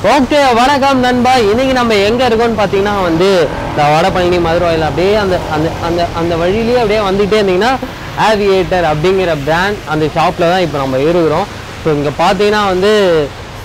Okay, வணக்கம் நண்பா. இன்னைக்கு நம்ம எங்க இருக்கோம்னு பாத்தீங்கன்னா வந்து இந்த வடபழனி மதுரவாயில் அப்படியே அந்த அந்த அந்த அந்த வழியிலேயே அப்படியே வந்துட்டே இருந்தீங்கன்னா ஆவியேட்டர் அப்படிங்கிற பிராண்ட் அந்த ஷாப்ல தான் இப்போ நம்ம இருக்கிறோம். ஸோ இங்கே பார்த்தீங்கன்னா வந்து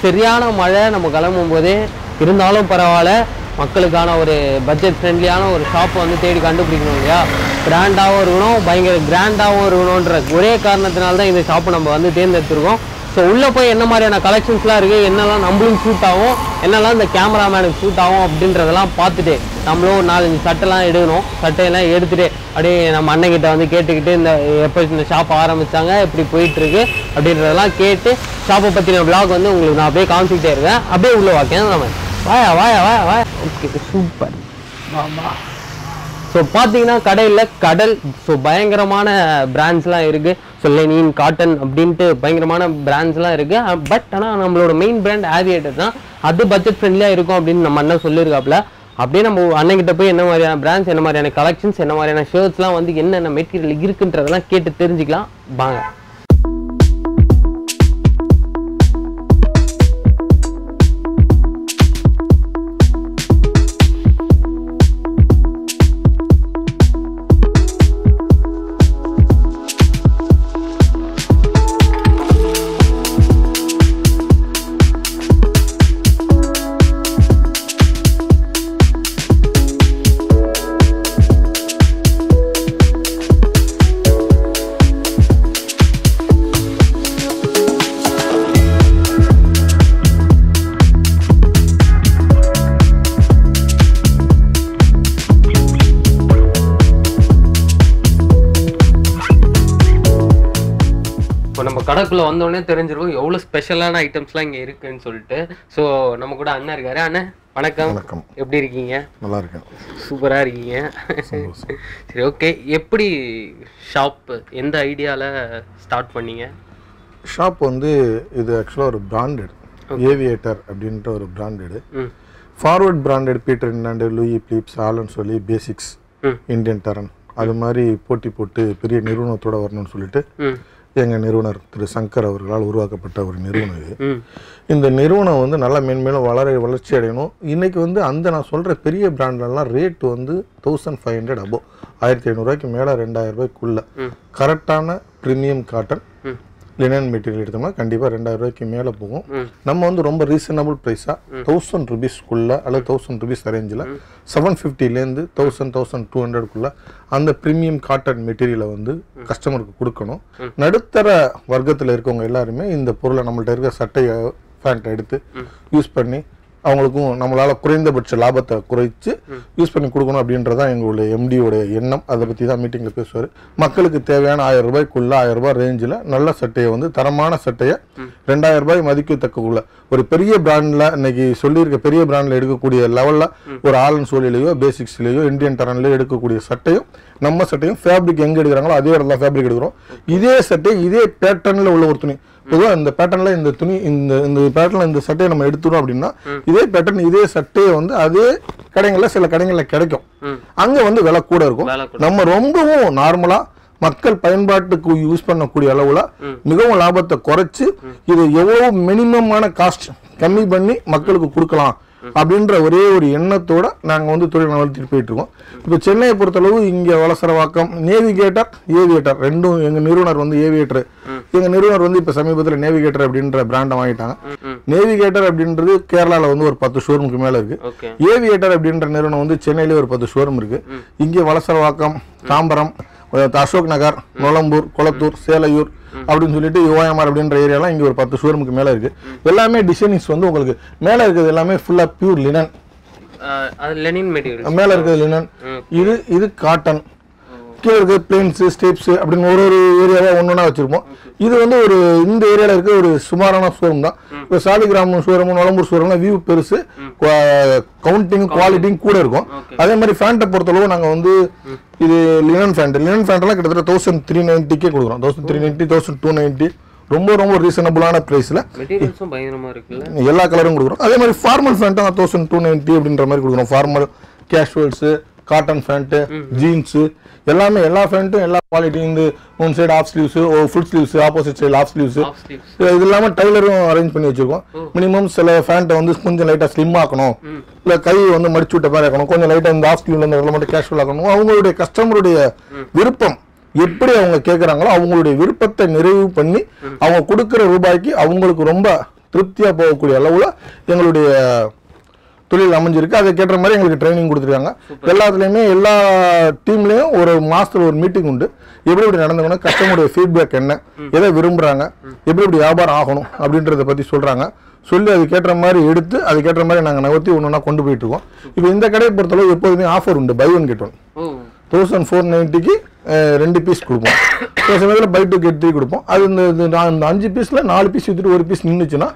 சரியான மழை நம்ம கிளம்பும் போதே இருந்தாலும் பரவாயில்ல, மக்களுக்கான ஒரு பட்ஜெட் ஃப்ரெண்ட்லியான ஒரு ஷாப்பை வந்து தேடி கண்டுபிடிக்கணும் இல்லையா. பிராண்டாகவும் இருக்கணும், பயங்கர கிராண்டாகவும் இருக்கணுன்ற ஒரே காரணத்தினால தான் இந்த ஷாப்பை நம்ம வந்து தேர்ந்தெடுத்துருக்கோம். ஸோ உள்ளே போய் என்ன மாதிரியான கலெக்ஷன்ஸ்லாம் இருக்குது, என்னெல்லாம் நம்மளும் ஷூட் ஆகும், என்னெல்லாம் இந்த கேமராமேனுக்கு ஷூட் ஆகும் அப்படின்றதெல்லாம் பார்த்துட்டு நம்மளும் ஒரு 4-5 சட்டைலாம் எடுக்கணும். சட்டையெல்லாம் எடுத்துகிட்டு அப்படியே நம்ம அண்ணன்கிட்ட வந்து கேட்டுக்கிட்டு இந்த எப்போ இந்த ஷாப் ஆரம்பித்தாங்க, எப்படி போயிட்டுருக்கு அப்படின்றதெல்லாம் கேட்டு ஷாப்பை பற்றின விளாக் வந்து உங்களுக்கு நான் அப்படியே காமிச்சிக்கிட்டே இருக்கேன். அப்படியே உள்ளே வாக்கேன் நம்ம வாயா வாயா வாயா வாயா. Okay, super. வாமா. ஸோ பார்த்தீங்கன்னா கடையில் கடல் ஸோ பயங்கரமான பிராண்ட்ஸ்லாம் இருக்குது. ஸோ லெனின், காட்டன் அப்படின்ட்டு பயங்கரமான பிராண்ட்ஸ்லாம் இருக்குது. பட் ஆனால் நம்மளோட மெயின் பிராண்ட் ஆவியேட்டர் தான். அது பட்ஜெட் ஃப்ரெண்ட்லியாக இருக்கும் அப்படின்னு நம்ம அண்ணன் சொல்லியிருக்காப்புல. அப்படியே நம்ம அண்ணன்கிட்ட போய் என்ன மாதிரியான பிராண்ட்ஸ், என்ன மாதிரியான கலெக்ஷன்ஸ், என்ன மாதிரியான ஷர்ட்ஸ்லாம் வந்து என்னென்ன மெட்டீரியல் இருக்குன்றதெல்லாம் கேட்டு தெரிஞ்சுக்கலாம் வாங்க. நம்ம கடைக்குள்ள வந்தோடனே தெரிஞ்சிருக்கும் எவ்வளவு ஸ்பெஷலான ஐட்டம்ஸ்லாம் இங்க இருக்குன்னு சொல்லிட்டு. ஸோ நம்ம கூட அண்ணன் இருக்காரு. அண்ணன் வணக்கம். வணக்கம். எப்படி இருக்கீங்க? நல்லா இருக்கேன். சூப்பரா இருக்கீங்க. சரி, ஓகே. எப்படி ஷாப் எந்த ஐடியால ஸ்டார்ட் பண்ணீங்க? ஷாப் வந்து இது ஆக்சுவலாக ஒரு பிராண்டட் ஏவியேட்டர் அப்படின்ற ஒரு பிராண்டடு ஃபார்வர்ட் பிராண்டட் பீட்டர் இன்னாண்டு, லூயி பிலிப்ஸ், ஆலன்னு சொல்லி பேசிக்ஸ், இந்தியன் டரன் அது மாதிரி போட்டி போட்டு பெரிய நிறுவனத்தோட வரணும்னு சொல்லிட்டு எங்கள் நிறுவனர் திரு சங்கர் அவர்களால் உருவாக்கப்பட்ட ஒரு நிறுவனம் இது. இந்த நிறுவனம் வந்து நல்லா மேன்மேலும் வளர்ச்சி அடையணும். இன்றைக்கி வந்து அந்த நான் சொல்கிற பெரிய பிராண்ட்லலாம் ரேட் வந்து 1500 அபோவ், 1500 மேலே 2000 ரூபாய்க்குள்ள கரெக்டான ப்ரீமியம் காட்டன் லினன் மெட்டீரியல் எடுத்தோம்னா கண்டிப்பாக 2000 மேலே போகும். நம்ம வந்து ரொம்ப ரீசனபிள் ப்ரைஸாக 1000 ருபீஸ்க்குள்ள அல்லது 1000 ருபீஸ் ரேஞ்சில் 750லேருந்து 1200 அந்த ப்ரீமியம் காட்டன் மெட்டீரியலை வந்து கஸ்டமருக்கு கொடுக்கணும். நடுத்தர வர்க்கத்தில் இருக்கவங்க எல்லாருமே இந்த பொருளை நம்மள்ட்ட இருக்க சட்டையை பேண்ட்டை எடுத்து யூஸ் பண்ணி அவங்களுக்கும் நம்மளால் குறைந்தபட்ச லாபத்தை குறைச்சி யூஸ் பண்ணி கொடுக்கணும் அப்படின்றதான் எங்களுடைய எம்டியோட எண்ணம். அதை பற்றி தான் மீட்டிங்கில் பேசுவார். மக்களுக்கு தேவையான 1000 ரூபாய்க்குள்ள 1000 ரூபாய் ரேஞ்சில் நல்ல சட்டையை வந்து தரமான சட்டையை 2000 ரூபாய் மதிக்கத்தக்குள்ள ஒரு பெரிய பிராண்டில் இன்னைக்கு சொல்லியிருக்க பெரிய பிராண்டில் எடுக்கக்கூடிய லெவலில் ஒரு ஆலன் சோலிலேயோ பேசிக்ஸ்லேயோ இந்தியன் டரன்லேயோ எடுக்கக்கூடிய சட்டையும் நம்ம சட்டையும் ஃபேப்ரிக் எங்கே எடுக்கிறாங்களோ அதே இடத்துல ஃபேப்ரிக் எடுக்கிறோம். இதே சட்டை இதே பேட்டர்னில் உள்ள ஒரு துணி, பொதுவாக இந்த பேட்டர்ன்ல இந்த துணி இந்த பேட்டர்ன்ல இந்த சட்டையை நம்ம எடுத்துறோம் அப்படின்னா இதே பேட்டர்ன் இதே சட்டையை வந்து அதே கடைகளில் சில கடைகளில் கிடைக்கும். அங்கே வந்து விலை கூட இருக்கும். நம்ம ரொம்பவும் நார்மலா மக்கள் பயன்பாட்டுக்கு யூஸ் பண்ணக்கூடிய அளவுல மிகவும் லாபத்தை குறைச்சு இது எவ்வளவு மினிமமான காஸ்ட் கம்மி பண்ணி மக்களுக்கு கொடுக்கலாம் அப்படின்ற ஒரே ஒரு எண்ணத்தோட நாங்கள் வந்து தொழில் வளர்த்திட்டு போயிட்டு இருக்கோம். இப்போ சென்னையை பொறுத்தளவு இங்கே வலசரவாக்கம் நேவிகேட்டர், ஏவியேட்டர் ரெண்டும் எங்கள் நிறுவனர் வந்து ஏவியேட்டர். எங்கள் நிறுவனர் வந்து இப்போ சமீபத்தில் நேவிகேட்டர் அப்படின்ற பிராண்டை வாங்கிட்டாங்க. நேவிகேட்டர் அப்படின்றது கேரளாவில் வந்து ஒரு 10 ஷோரூமுக்கு மேலே இருக்கு. ஏவியேட்டர் அப்படின்ற நிறுவனம் வந்து சென்னையிலே ஒரு 10 ஷோரூம் இருக்கு. இங்கே வலசரவாக்கம், தாம்பரம், அசோக் நகர், நொலம்பூர், கொளத்தூர், சேலையூர் அப்படின்னு சொல்லிட்டு யுவாயமார் அப்படின்ற ஏரியாலாம் இங்கே ஒரு 10 ஷோரூமுக்கு மேலே இருக்கு. எல்லாமே டிசைனிங்ஸ் வந்து உங்களுக்கு மேலே இருக்கிறது எல்லாமே ஃபுல்லாக பியூர் லினன், மேலே இருக்கிறது லினன், இது காட்டன், கீழே இருக்க பிளேன்ஸ், ஸ்டெப்ஸ் அப்படின்னு ஒரு ஏரியாவாக ஒன்று ஒன்றா வச்சிருப்போம். இது வந்து ஒரு இந்த ஏரியாவில் இருக்க ஒரு சுமாரான ஷோரூம் தான். இப்போ சாலிகிராம் ஷோரூம், நொலம்பூர் ஷோரூம்லாம் வியூ பெருசு, கவுண்டிங் குவாலிட்டியும் கூட இருக்கும். அதே மாதிரி ஃபேண்ட்டை பொறுத்தளவு நாங்கள் வந்து இது லினன் ஃபேண்ட்லாம் கிட்டத்தட்ட 1390 கொடுக்குறோம். 1390, 1290 ரொம்ப ரொம்ப ரீசனபிளான பிரைஸ்ல எல்லா கலரும் கொடுக்குறோம். அதே மாதிரி ஃபார்மல் ஃபேண்ட்டும் 1290 அப்படின்ற மாதிரி கொடுக்குறோம். Formal, casuals, cotton pant, jeans எல்லாமே எல்லா பேண்ட்டும் எல்லா குவாலிட்டி. இந்த one side of sleeves, full sleeves, opposite side of sleeves, இது இல்லாம டைலரும் அரேஞ்ச் பண்ணி வச்சிருக்கோம். மினிமம் சில பேண்ட்டை வந்து கொஞ்சம் லைட்டா ஸ்லிம் ஆக்கணும், இல்ல கை வந்து மடிச்சு விட்ட மாதிரி ஆக்கணும், கொஞ்சம் லைட்டா இந்த ஆஃப் ஸ்லீவ்ல இருந்து மட்டும் கேஷுவல் ஆக்கணும். அவங்களுடைய கஸ்டமருடைய விருப்பம் எப்படி அவங்க கேட்குறாங்களோ அவங்களுடைய விருப்பத்தை நிறைவு பண்ணி அவங்க கொடுக்குற ரூபாய்க்கு அவங்களுக்கு ரொம்ப திருப்தியா போகக்கூடிய அளவுல எங்களுடைய தொழில் அமைஞ்சிருக்கு. அதை கேட்ட மாதிரி எங்களுக்கு ட்ரைனிங் கொடுத்துருக்காங்க. எல்லாத்துலேயுமே எல்லா டீம்லேயும் ஒரு மாதத்தில் ஒரு மீட்டிங் உண்டு. எப்படி நடந்துக்கணும், கஸ்டமருடைய ஃபீட்பேக் என்ன, எதை விரும்புகிறாங்க, எப்படி வியாபாரம் ஆகணும் அப்படின்றத பற்றி சொல்கிறாங்க. சொல்லி அதுக்கேற்ற மாதிரி எடுத்து அதுக்கேற்ற மாதிரி நாங்கள் நகர்த்தி ஒன்று ஒன்றா கொண்டு போயிட்டு இருக்கோம். இப்போ இந்த கடையை பொறுத்தளவு எப்போதுமே ஆஃபர் உண்டு. பை ஒன் கெட் ஒன் 1490க்கு 2 பீஸ் கொடுப்போம். சில சமயத்தில் பை 2 get 3 கொடுப்போம். அது இந்த 5 பீஸில் 4 பீஸ் விற்றுட்டு 1 பீஸ் நின்றுச்சுன்னா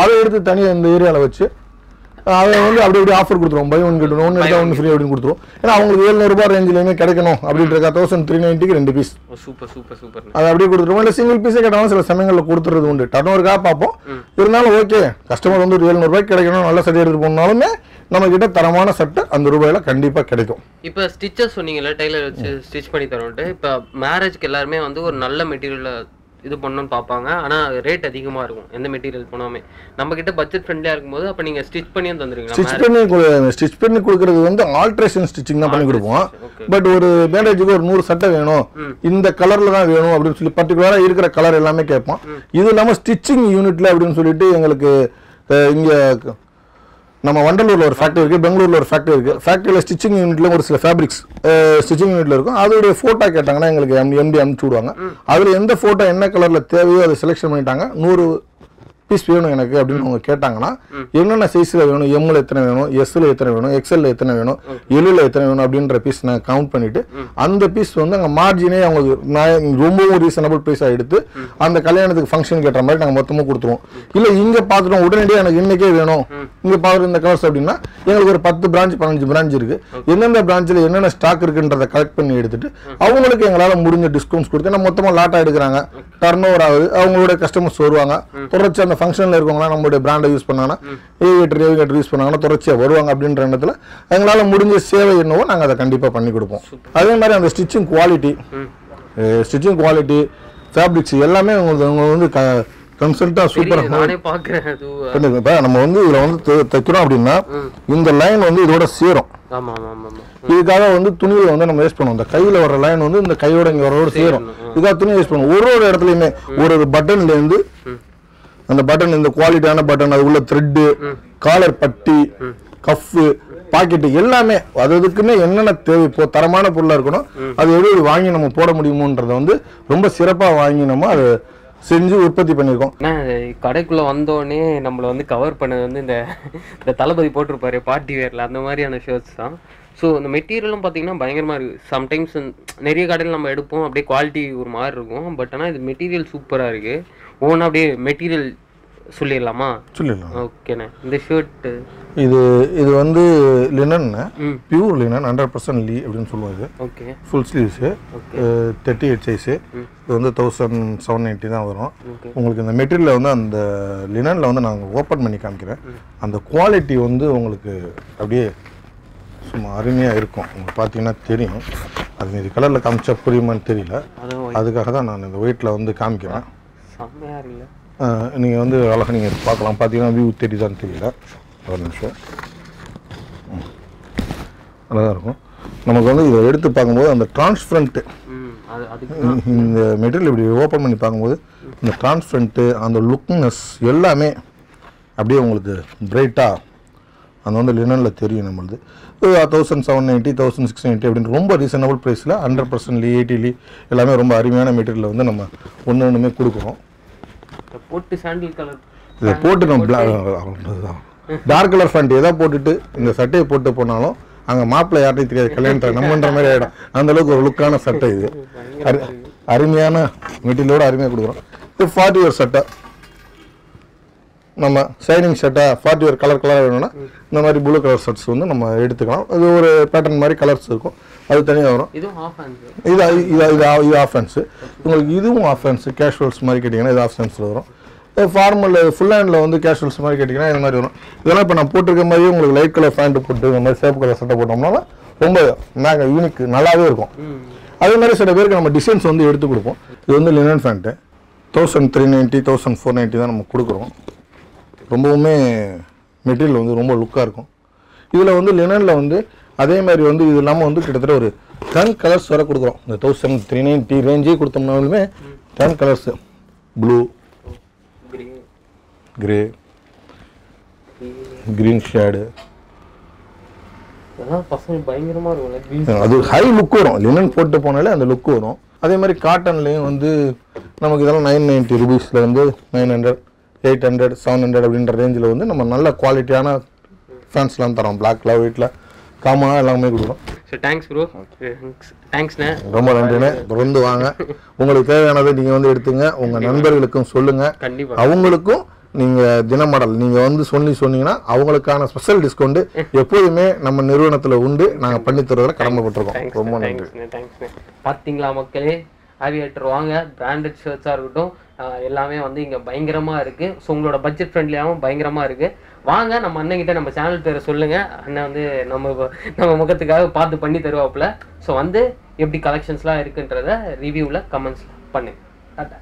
அதை எடுத்து தனியாக இந்த ஏரியாவில் வச்சு அதை வந்து அப்படி ஆஃபர் கொடுத்துருவோம். பை ஒன் கெட் ஒன், ஒன்று எடுத்தால் ஒன்று ஃப்ரீ அப்படின்னு கொடுத்துருவோம். ஏன்னா அவங்களுக்கு 700 ரூபாய் ரேஞ்சிலேயுமே கிடைக்கணும் அப்படின்றத 1390க்கு 2 பீஸ் அதை அப்படியே கொடுத்துருவோம். இல்லை சிங்கிள் பீஸே கேட்டாலும் சில சமயங்களில் கொடுத்துறது உண்டு. டர்னோவருக்காக பார்ப்போம். இருந்தாலும் ஓகே, கஸ்டமர் வந்து 700 ரூபாய்க்கு கிடைக்கணும், நல்ல சட்டை எடுத்து போனாலுமே நம்ம கிட்ட தரமான சட்டை அந்த ரூபாயில கண்டிப்பா கிடைக்கும். இப்போ ஸ்டிச்சஸ் சொன்னீங்கல்ல, டெய்லர் வச்சு ஸ்டிச் பண்ணி தரோன்ட்டு. இப்போ மேரேஜ்க்கு எல்லாருமே வந்து ஒரு நல்ல மெட்டீரியல் இது பண்ணணும்னு பார்ப்பாங்க. ஆனால் ரேட் அதிகமாக இருக்கும் எந்த மெட்டீரியல் போனாலுமே. நம்ம கிட்ட பட்ஜெட் ஃப்ரெண்ட்லியாக இருக்கும்போது அப்போ நீங்கள் ஸ்டிச் பண்ணியும் தந்துருவீங்களா? ஸ்டிச் பண்ணி கொடுக்கறது வந்து ஆல்ட்ரேஷன் ஸ்டிச்சிங் தான் பண்ணி கொடுப்போம். பட் ஒரு மேரேஜுக்கு ஒரு 100 சட்டை வேணும், இந்த கலர்ல தான் வேணும் அப்படின்னு சொல்லி பர்டிகுலராக இருக்கிற கலர் எல்லாமே கேட்போம். இது இல்லாமல் ஸ்டிச்சிங் யூனிட்ல அப்படின்னு சொல்லிட்டு எங்களுக்கு இங்கே நம்ம வண்டலூர்ல ஒரு ஃபேக்டரி இருக்கு, பெங்களூர்ல ஒரு ஃபேக்டரி இருக்கு. ஃபேக்டரியில ஸ்டிச்சிங் யூனிட்ல ஒரு சில ஃபேப்ரிக்ஸ் ஸ்டிச்சிங் யூனிட்ல இருக்கும். அதோடைய போட்டோ கேட்டாங்கன்னா எங்களுக்கு எம்டி அனுப்பிச்சு விடுவாங்க. அதுல எந்த போட்டோ என்ன கலர்ல தேவையோ அதை செலெக்ஷன் பண்ணிட்டாங்க. 100 பீஸ் வேணும் எனக்கு அப்படின்னு அவங்க கேட்டாங்கன்னா என்னென்ன சைஸ்ல வேணும், எம்ல எத்தனை வேணும், எஸ்ல எத்தனை வேணும், எக்ஸ்எல்ல எத்தனை வேணும், எல்லுல எத்தனை வேணும் அப்படின்ற பீஸ் நான் கவுண்ட் பண்ணிட்டு அந்த பீஸ் வந்து அங்கே மார்ஜினே அவங்களுக்கு ரொம்பவும் ரீசனபிள் ப்ரைஸாக எடுத்து அந்த கல்யாணத்துக்கு ஃபங்க்ஷன் கேட்ட மாதிரி நாங்கள் மொத்தமாக கொடுத்துருவோம். இல்லை இங்கே பார்த்துட்டோம் உடனடியாக எனக்கு இன்னைக்கே வேணும் இங்கே பார்க்குற இந்த கலர்ஸ் அப்படின்னா எங்களுக்கு ஒரு 10 பிரான்ச் 15 பிரான்ச் இருக்கு. எந்தெந்த பிரான்ச்சில் என்னென்ன ஸ்டாக் இருக்குன்றதை கலெக்ட் பண்ணி எடுத்துட்டு அவங்களுக்கு எங்களால் முடிஞ்ச டிஸ்கவுண்ட்ஸ் கொடுத்து நம்ம மொத்தமாக லாட்டாக எடுக்கிறாங்க. டர்ன் ஓவர் ஆகுது, அவங்களோட கஸ்டமர்ஸ் வருவாங்க. தொடர்ச்சி அந்த ஃபங்க்ஷனில் இருக்கவங்களா நம்மளுடைய பிராண்டை யூஸ் பண்ணாங்கன்னா ஏவியேட்டர் யூஸ் பண்ணாங்கன்னா தொடர்ச்சியாக வருவாங்க அப்படின்ற எண்ணத்தில் எங்களால் முடிஞ்ச சேவை என்னவோ நாங்கள் அதை கண்டிப்பாக பண்ணி கொடுப்போம். அதே மாதிரி அந்த ஸ்டிச்சிங் குவாலிட்டி ஃபேப்ரிக்ஸ் எல்லாமே அவங்க வந்து கன்சல்ட்டா சூப்பரா நம்ம வந்து இதுல வந்து தைக்கிறோம் அப்படின்னா இந்த லைன் வந்து இதோட சேரும். இதுக்காக வந்து துணியை வந்து நம்ம வேஸ்ட் பண்ணுவோம். இந்த கையில வர லைன் வந்து இந்த கையோட இங்க வரவோட சேரும். இதுக்காக துணியை வேஸ்ட் பண்ணுவோம். ஒரு இடத்துலயுமே ஒரு பட்டன்ல இருந்து அந்த பட்டன், இந்த குவாலிட்டியான பட்டன், அது உள்ள த்ரெட்டு, காலர் பட்டி, கஃப்பு, பாக்கெட்டு எல்லாமே அதுக்குன்னு என்னென்ன தேவை இப்போ தரமான பொருளா இருக்கணும். அது எப்படி வாங்கி நம்ம போட முடியுமோன்றத வந்து ரொம்ப சிறப்பா வாங்கி நம்ம அதை செஞ்சு உற்பத்தி பண்ணியிருக்கோம். கடைக்குள்ள வந்தோடனே நம்மளை வந்து கவர் பண்ணது வந்து இந்த தளபதி போட்டிருப்பாரு பார்ட்டி வேர்ல அந்த மாதிரியான ஷர்ட்ஸ் தான். ஸோ இந்த மெட்டீரியலும் பார்த்தீங்கன்னா பயங்கரமாக இருக்குது. சம்டைம்ஸ் நிறைய கடையில் நம்ம எடுப்போம் அப்படியே குவாலிட்டி ஒரு மாதிரி இருக்கும். பட் ஆனால் இது மெட்டீரியல் சூப்பராக இருக்குது. ஒவ்வொன்றா அப்படியே மெட்டீரியல் சொல்லிடலாமா? சொல்லிடலாம். ஓகேண்ணே. இந்த ஷர்ட்டு இது வந்து லினன், பியூர் லினன் 100% லீ அப்படின்னு சொல்லுவாங்க. ஓகே. Full sleeves 38 size. இது வந்து 1790 தான் வரும். உங்களுக்கு இந்த மெட்டீரியலில் வந்து அந்த லினனில் வந்து நாங்கள் ஓப்பன் பண்ணி காமிக்கிறேன். அந்த குவாலிட்டி வந்து உங்களுக்கு அப்படியே சும்மா அருமையாக இருக்கும். உங்களுக்கு பார்த்தீங்கன்னா தெரியும். அது இது கலரில் காமிச்சா புரியுமான்னு தெரியல, அதுக்காக தான் நான் இந்த ஒயிட்டில் வந்து காமிக்கிறேன். நீங்கள் வந்து அழகாக நீங்கள் பார்க்கலாம். பார்த்தீங்கன்னா வியூ தெரியுதான்னு தெரியல, ஒரு நிமிஷம். அழகாக இருக்கும். நமக்கு வந்து இதை எடுத்து பார்க்கும்போது அந்த டிரான்ஸ்பரண்ட்டு, இந்த மெட்டீரியல் இப்படி ஓப்பன் பண்ணி பார்க்கும்போது இந்த டிரான்ஸ்பரண்ட்டு, அந்த லுக்னஸ் எல்லாமே அப்படியே உங்களுக்கு பிரைட்டாக அந்த வந்து லினனில் தெரியும். நம்மளது 1790, 1690 அப்படின்னு ரொம்ப ரீசனபிள் ப்ரைஸில் 100% லீ, 80 லீ எல்லாமே ரொம்ப அருமையான மெட்டீரியலில் வந்து நம்ம ஒன்றுமே கொடுக்குறோம். போட்டு சாண்டில் கலர் இதை போட்டு நம்ம டார்க் கலர் ஃபேண்ட் எதாவது போட்டுட்டு இந்த சட்டையை போட்டு போனாலும் அங்கே மாப்பிள்ளை யார்ட்டையும் தெரியாது, கல்யாணத்தை நம்மன்ற மாதிரி ஆகிடும். அந்தளவுக்கு ஒரு லுக்கான சட்டை இது. அருமையான மெட்டீரியலோடு அருமையாக கொடுக்குறோம். இது 40 இயர் சட்டை, நம்ம ஷைனிங் ஷர்ட்டா 40 இயர் கலராக வேணும்னா இந்த மாதிரி ப்ளூ கலர் ஷர்ட்ஸ் வந்து நம்ம எடுத்துக்கலாம். அது ஒரு பேட்டர்ன் மாதிரி கலர்ஸ் இருக்கும், அது தனியாக வரும். இது ஆஃப் ஹேண்ட்ஸு. உங்களுக்கு இதுவும் ஆஃப் ஹேண்ட்ஸு. கேஷுவல்ஸ் மாதிரி கேட்டிங்கன்னா இது ஆஃப் ஹேண்ட்ஸில் வரும். ஃபார்மல் ஃபுல் ஹேண்டில் வந்து கேஷுவல்ஸ் மாதிரி கேட்டிங்கன்னா இந்த மாதிரி வரும். இதெல்லாம் இப்போ நான் போட்டிருக்க மாதிரியே உங்களுக்கு லைட் கலர் ஃபேண்ட்டு போட்டு இந்த மாதிரி சேப் கலர் சட்டை போட்டோம்னால ரொம்ப யூனிக் நல்லாவே இருக்கும். அதே மாதிரி சில பேருக்கு நம்ம டிசைன்ஸ் வந்து எடுத்து கொடுப்போம். இது வந்து லினன் ஃபேண்ட்டு 1390 1490 தான் நம்ம கொடுக்குறோம். ரொம்பவுமே மெட்டீரியல் வந்து ரொம்ப லுக்காக இருக்கும். இதில் வந்து லினனில் வந்து அதே மாதிரி வந்து இது இல்லாமல் வந்து கிட்டத்தட்ட ஒரு 10 கலர்ஸ் வரை கொடுக்குறோம். இந்த 1390 ரேஞ்சே கொடுத்தோம்னாலுமே 10 colours, blue, grey, green shade, பயங்கரமா இருக்கும். அது ஹை லுக் வரும். லினன் போட்டு போனாலே அந்த லுக் வரும். அதே மாதிரி காட்டன்லேயும் வந்து நமக்கு இதெல்லாம் 990 ருபீஸில் வந்து 900, 800, 700 அப்படின்ற ரேஞ்சில் வந்து நம்ம நல்ல குவாலிட்டியான ஃபேன்ஸ்லாம் தரோம். பிளாக்ல, ஒயிட்ல, காமனாக எல்லாமே கொடுக்குறோம். Thanks bro. தேங்க்ஸ்ண்ணே. ரொம்ப நன்றிண்ணே. தொடர்ந்து வாங்க. உங்களுக்கு தேவையானதை நீங்கள் வந்து எடுத்துங்க. உங்கள் நண்பர்களுக்கும் சொல்லுங்கள். கண்டிப்பாக அவங்களுக்கும் நீங்கள் தினமடல் நீங்கள் வந்து சொன்னீங்கன்னா அவங்களுக்கான ஸ்பெஷல் டிஸ்கவுண்ட் எப்போதுமே நம்ம நிறுவனத்தில் உண்டு. நாங்கள் பண்ணி தருவதில் கடமைப்பட்டிருக்கோம். ரொம்ப நன்றி. தேங்க்ஸ்ண்ணே. பார்த்தீங்களா மக்களே, ஆவியேட்டர் வாங்க. பிராண்டட் ஷர்ட்ஸாக இருக்கட்டும், எல்லாமே வந்து இங்கே பயங்கரமாக இருக்குது. ஸோ உங்களோட பட்ஜெட் ஃப்ரெண்ட்லியாகவும் பயங்கரமாக இருக்குது. வாங்க, நம்ம அண்ணன்கிட்ட நம்ம சேனல் பேரை சொல்லுங்கள். அண்ணன் வந்து நம்ம முகத்துக்காக பார்த்து பண்ணி தருவாப்புல. ஸோ வந்து எப்படி கலெக்ஷன்ஸ்லாம் இருக்குன்றத ரிவ்யூவில் கமெண்ட்ஸ் பண்ணுங்க.